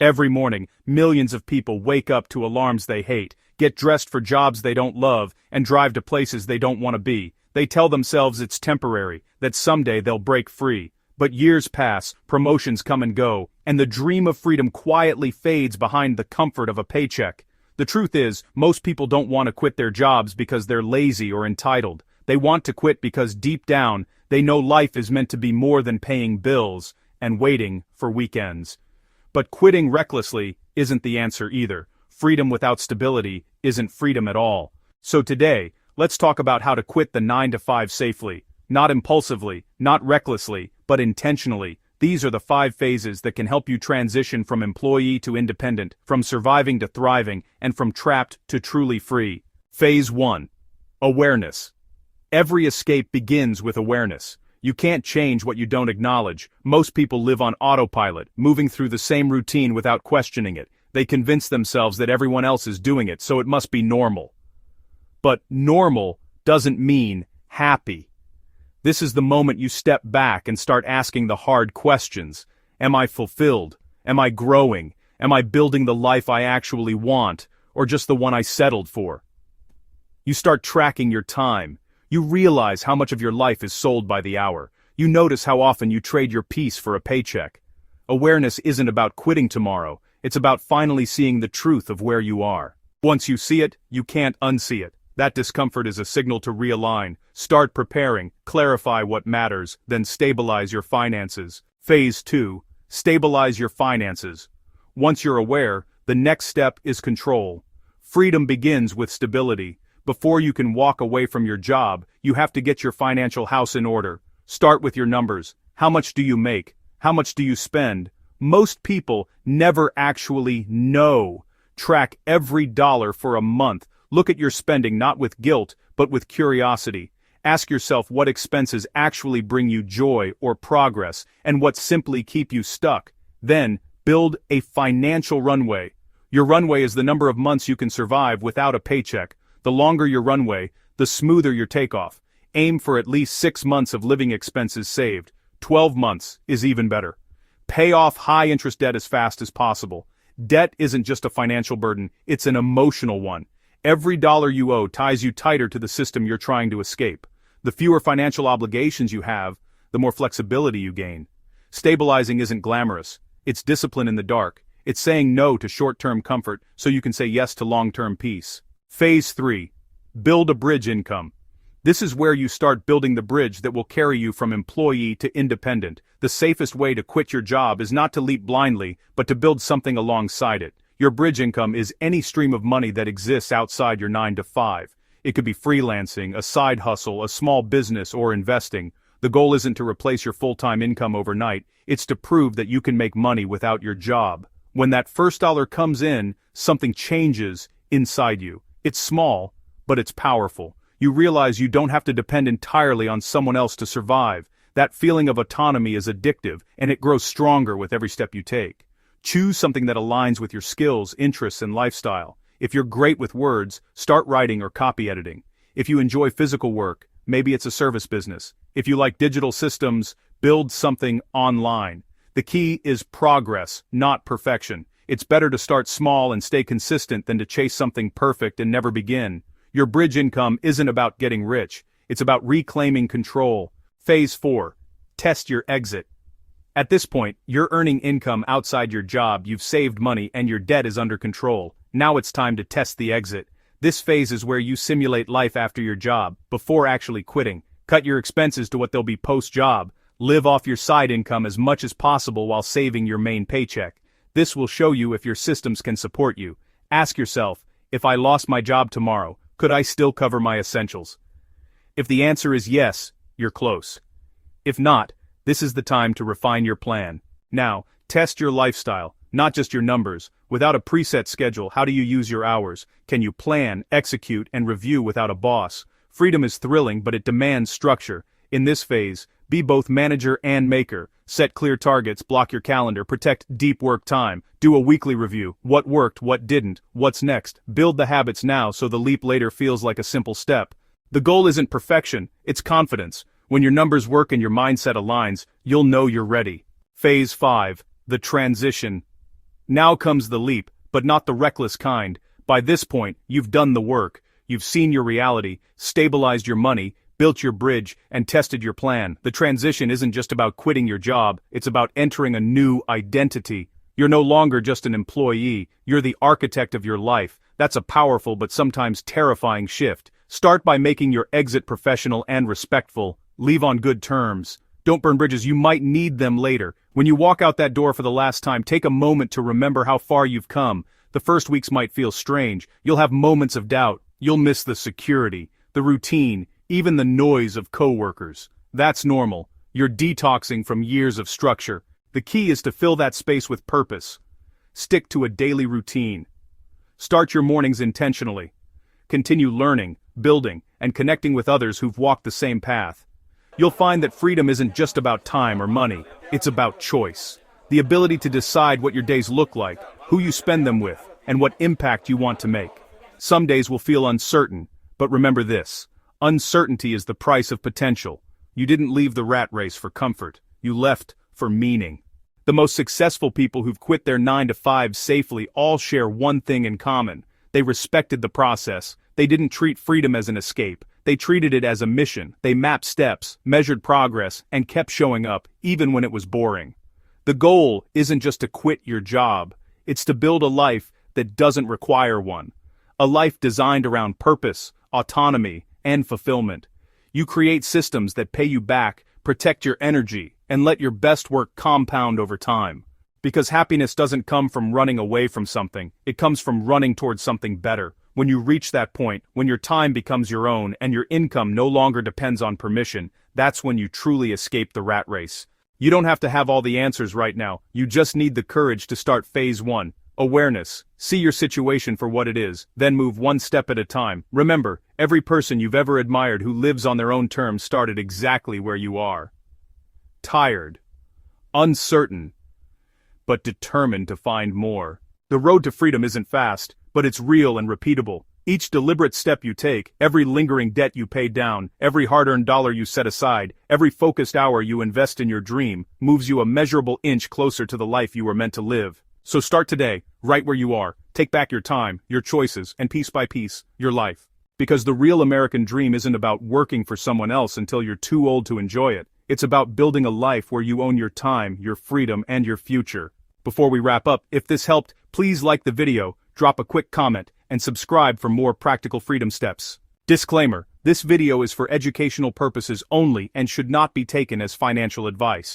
Every morning, millions of people wake up to alarms they hate, get dressed for jobs they don't love, and drive to places they don't want to be. They tell themselves it's temporary, that someday they'll break free. But years pass, promotions come and go, and the dream of freedom quietly fades behind the comfort of a paycheck. The truth is, most people don't want to quit their jobs because they're lazy or entitled. They want to quit because deep down, they know life is meant to be more than paying bills and waiting for weekends. But quitting recklessly isn't the answer either. Freedom without stability isn't freedom at all. So today, let's talk about how to quit the 9-to-5 safely. Not impulsively, not recklessly, but intentionally. These are the 5 phases that can help you transition from employee to independent, from surviving to thriving, and from trapped to truly free. Phase 1. Awareness. Every escape begins with awareness. You can't change what you don't acknowledge. Most people live on autopilot, moving through the same routine without questioning it. They convince themselves that everyone else is doing it, so it must be normal. But normal doesn't mean happy. This is the moment you step back and start asking the hard questions. Am I fulfilled? Am I growing? Am I building the life I actually want, or just the one I settled for? You start tracking your time. You realize how much of your life is sold by the hour. You notice how often you trade your peace for a paycheck. Awareness isn't about quitting tomorrow. It's about finally seeing the truth of where you are. Once you see it, you can't unsee it. That discomfort is a signal to realign. Start preparing, clarify what matters, then stabilize your finances. Phase 2. Stabilize your finances. Once you're aware, the next step is control. Freedom begins with stability. Before you can walk away from your job, you have to get your financial house in order. Start with your numbers. How much do you make? How much do you spend? Most people never actually know. Track every dollar for a month. Look at your spending not with guilt, but with curiosity. Ask yourself what expenses actually bring you joy or progress, and what simply keep you stuck. Then, build a financial runway. Your runway is the number of months you can survive without a paycheck. The longer your runway, the smoother your takeoff. Aim for at least 6 months of living expenses saved. 12 months is even better. Pay off high-interest debt as fast as possible. Debt isn't just a financial burden, it's an emotional one. Every dollar you owe ties you tighter to the system you're trying to escape. The fewer financial obligations you have, the more flexibility you gain. Stabilizing isn't glamorous. It's discipline in the dark. It's saying no to short-term comfort so you can say yes to long-term peace. Phase 3. Build a bridge income. This is where you start building the bridge that will carry you from employee to independent. The safest way to quit your job is not to leap blindly, but to build something alongside it. Your bridge income is any stream of money that exists outside your 9-to-5. It could be freelancing, a side hustle, a small business, or investing. The goal isn't to replace your full-time income overnight, it's to prove that you can make money without your job. When that first dollar comes in, something changes inside you. It's small, but it's powerful. You realize you don't have to depend entirely on someone else to survive. That feeling of autonomy is addictive, and it grows stronger with every step you take. Choose something that aligns with your skills, interests, and lifestyle. If you're great with words, start writing or copy editing. If you enjoy physical work, maybe it's a service business. If you like digital systems, build something online. The key is progress, not perfection. It's better to start small and stay consistent than to chase something perfect and never begin. Your bridge income isn't about getting rich. It's about reclaiming control. Phase 4. Test your exit. At this point, you're earning income outside your job, you've saved money, and your debt is under control. Now it's time to test the exit. This phase is where you simulate life after your job, before actually quitting. Cut your expenses to what they'll be post-job. Live off your side income as much as possible while saving your main paycheck. This will show you if your systems can support you. Ask yourself, if I lost my job tomorrow, could I still cover my essentials? If the answer is yes, you're close. If not, this is the time to refine your plan. Now, test your lifestyle, not just your numbers. Without a preset schedule, how do you use your hours? Can you plan, execute, and review without a boss? Freedom is thrilling, but it demands structure. In this phase, be both manager and maker. Set clear targets, block your calendar, protect deep work time. Do a weekly review. What worked, what didn't, what's next. Build the habits now so the leap later feels like a simple step. The goal isn't perfection, it's confidence. When your numbers work and your mindset aligns, you'll know you're ready. Phase 5. The transition. Now comes the leap, but not the reckless kind. By this point, you've done the work. You've seen your reality, stabilized your money, built your bridge, and tested your plan. The transition isn't just about quitting your job, it's about entering a new identity. You're no longer just an employee, you're the architect of your life. That's a powerful but sometimes terrifying shift. Start by making your exit professional and respectful. Leave on good terms. Don't burn bridges, you might need them later. When you walk out that door for the last time, take a moment to remember how far you've come. The first weeks might feel strange. You'll have moments of doubt. You'll miss the security, the routine, even the noise of coworkers. That's normal. You're detoxing from years of structure. The key is to fill that space with purpose. Stick to a daily routine. Start your mornings intentionally. Continue learning, building, and connecting with others who've walked the same path. You'll find that freedom isn't just about time or money, it's about choice. The ability to decide what your days look like, who you spend them with, and what impact you want to make. Some days will feel uncertain, but remember this: uncertainty is the price of potential. You didn't leave the rat race for comfort, you left for meaning. The most successful people who've quit their 9-to-5 safely all share one thing in common. They respected the process. They didn't treat freedom as an escape. They treated it as a mission. They mapped steps, measured progress, and kept showing up, even when it was boring. The goal isn't just to quit your job. It's to build a life that doesn't require one. A life designed around purpose, autonomy, and fulfillment. You create systems that pay you back, protect your energy, and let your best work compound over time. Because happiness doesn't come from running away from something, it comes from running towards something better. When you reach that point, when your time becomes your own and your income no longer depends on permission, that's when you truly escape the rat race. You don't have to have all the answers right now, you just need the courage to start phase 1. Awareness. See your situation for what it is, then move one step at a time. Remember, every person you've ever admired who lives on their own terms started exactly where you are. Tired. Uncertain. But determined to find more. The road to freedom isn't fast, but it's real and repeatable. Each deliberate step you take, every lingering debt you pay down, every hard-earned dollar you set aside, every focused hour you invest in your dream, moves you a measurable inch closer to the life you were meant to live. So start today, right where you are. Take back your time, your choices, and piece by piece, your life. Because the real American dream isn't about working for someone else until you're too old to enjoy it. It's about building a life where you own your time, your freedom, and your future. Before we wrap up, if this helped, please like the video, drop a quick comment, and subscribe for more practical freedom steps. Disclaimer: this video is for educational purposes only and should not be taken as financial advice.